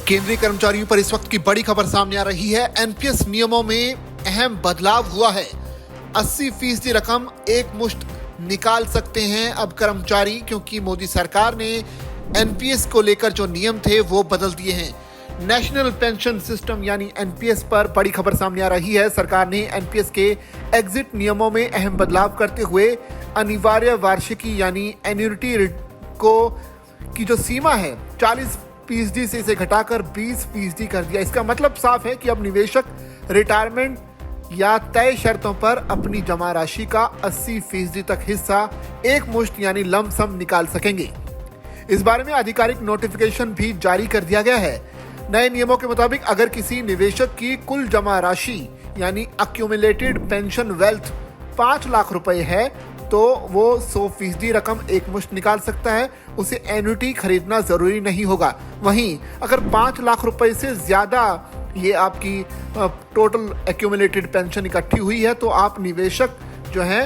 केंद्रीय कर्मचारियों पर इस वक्त की बड़ी खबर सामने आ रही है। एनपीएस नियमों में अहम बदलाव हुआ है। 80% रकम एक मुश्त निकाल सकते हैं अब कर्मचारी, क्योंकि मोदी सरकार ने एनपीएस को लेकर जो नियम थे वो बदल दिए हैं। नेशनल पेंशन सिस्टम यानी एनपीएस पर बड़ी खबर सामने आ रही है। सरकार ने एनपीएस के एग्जिट नियमों में अहम बदलाव करते हुए अनिवार्य वार्षिकी यानी एन्युटी को की जो सीमा है 40% से इसे घटाकर 20% कर दिया। इसका मतलब साफ है कि अब निवेशक रिटायरमेंट या तय शर्तों पर अपनी जमा राशि का 80% तक हिस्सा एक मुश्त यानी लमसम निकाल सकेंगे। इस बारे में आधिकारिक नोटिफिकेशन भी जारी कर दिया गया है। नए नियमों के मुताबिक अगर किसी निवेशक की कुल जमा राशि यानी अक्यूमुलेटेड पेंशन वेल्थ 5 लाख रुपए है तो वो 100% रकम एक मुश्त निकाल सकता है। उसे एन्युटी खरीदना जरूरी नहीं होगा। वहीं अगर 5 लाख रुपए से ज्यादा ये आपकी टोटल एक्यूमुलेटेड पेंशन इकट्ठी हुई है तो आप निवेशक जो है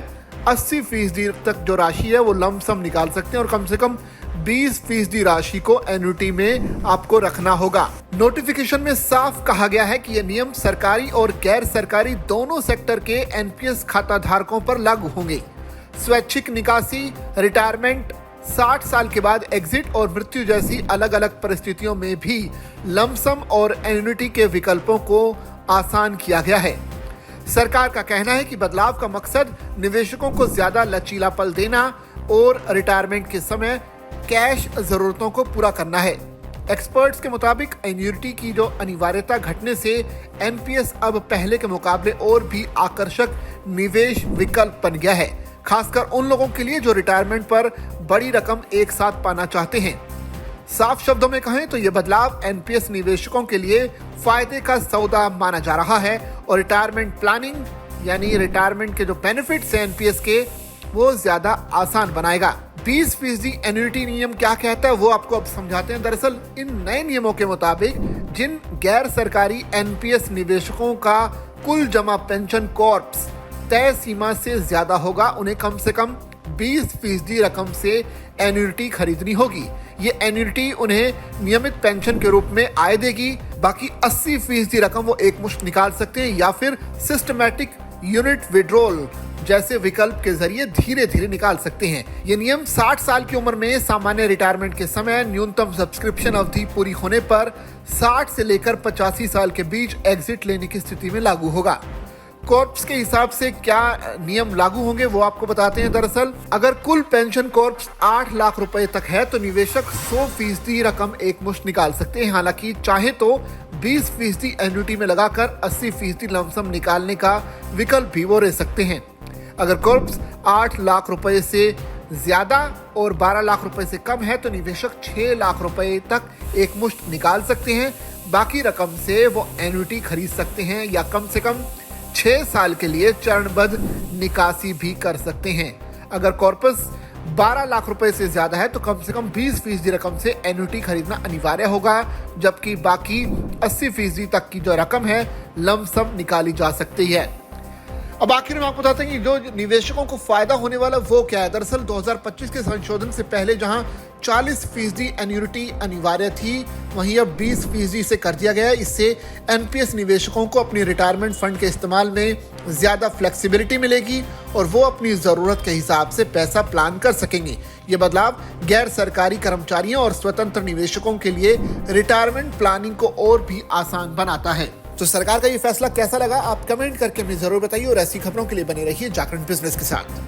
80% तक जो राशि है वो लमसम निकाल सकते हैं और कम से कम 20% राशि को एन्युटी में आपको रखना होगा। नोटिफिकेशन में साफ कहा गया है कि यह नियम सरकारी और गैर सरकारी दोनों सेक्टर के एनपीएस खाता धारकों पर लागू होंगे। स्वैच्छिक निकासी, रिटायरमेंट, 60 साल के बाद एग्जिट और मृत्यु जैसी अलग अलग परिस्थितियों में भी लमसम और एन्युटी के विकल्पों को आसान किया गया है। सरकार का कहना है कि बदलाव का मकसद निवेशकों को ज्यादा लचीलापन देना और रिटायरमेंट के समय कैश जरूरतों को पूरा करना है। एक्सपर्ट्स के मुताबिक एन्युटी की जो अनिवार्यता घटने से एनपीएस अब पहले के मुकाबले और भी आकर्षक निवेश विकल्प बन गया है, खासकर उन लोगों के लिए जो रिटायरमेंट पर बड़ी रकम एक साथ पाना चाहते हैं। साफ शब्दों में कहें तो यह बदलाव एनपीएस निवेशकों के लिए फायदे का सौदा माना जा रहा है और रिटायरमेंट प्लानिंग यानी रिटायरमेंट के जो बेनिफिट्स हैं एनपीएस के वो ज्यादा आसान बनाएगा। 20% एन्युटी नियम क्या कहता है वो आपको अब समझाते हैं। दरअसल इन नए नियमों के मुताबिक जिन गैर सरकारी एनपीएस निवेशकों का कुल जमा पेंशन कॉर्प्स तय सीमा से ज्यादा होगा, उन्हें कम से कम 20% रकम से एन्युटी खरीदनी होगी। ये एन्युटी उन्हें नियमित पेंशन के रूप में आय देगी। बाकी 80% रकम वो एक मुश्त निकाल सकते हैं या फिर सिस्टमैटिक यूनिट विड्रॉल जैसे विकल्प के जरिए धीरे धीरे निकाल सकते हैं। ये नियम 60 साल की उम्र में सामान्य रिटायरमेंट के समय न्यूनतम सब्सक्रिप्शन अवधि पूरी होने पर 60 से लेकर 85 साल के बीच एग्जिट लेने की स्थिति में लागू होगा। कॉर्प्स के हिसाब से क्या नियम लागू होंगे वो आपको बताते हैं। दरअसल अगर कुल पेंशन कॉर्प्स 8 लाख रुपए तक है तो निवेशक 100% रकम एक मुश्त निकाल सकते हैं। हालांकि चाहे तो 20% एन्युटी में लगाकर 80% लमसम निकालने का विकल्प भी वो ले सकते हैं। अगर कॉर्प्स 8 लाख रुपए से ज्यादा और 12 लाख रुपए से कम है तो निवेशक 6 लाख रुपए तक एक मुश्त निकाल सकते हैं। बाकी रकम से वो एन्युटी खरीद सकते हैं या कम से कम 6 साल के लिए चरणबद्ध निकासी भी कर सकते हैं। अगर कॉर्पस 12 लाख रुपए से ज्यादा है तो कम से कम 20% रकम से एन्युटी खरीदना अनिवार्य होगा, जबकि बाकी 80% तक की जो रकम है लमसम निकाली जा सकती है। अब आखिर में आपको बताते हैं कि जो निवेशकों को फायदा होने वाला वो क्या है। दरअसल 2025 के संशोधन से पहले जहां 40% एन्युटी अनिवार्य थी, वहीं अब 20% से कर दिया गया है। इससे एनपीएस निवेशकों को अपनी रिटायरमेंट फंड के इस्तेमाल में ज्यादा फ्लेक्सिबिलिटी मिलेगी और वो अपनी जरूरत के हिसाब से पैसा प्लान कर सकेंगे। ये बदलाव गैर सरकारी कर्मचारियों और स्वतंत्र निवेशकों के लिए रिटायरमेंट प्लानिंग को और भी आसान बनाता है। तो सरकार का ये फैसला कैसा लगा आप कमेंट करके हमें जरूर बताइए और ऐसी खबरों के लिए बने रहिए जागरण बिजनेस के साथ।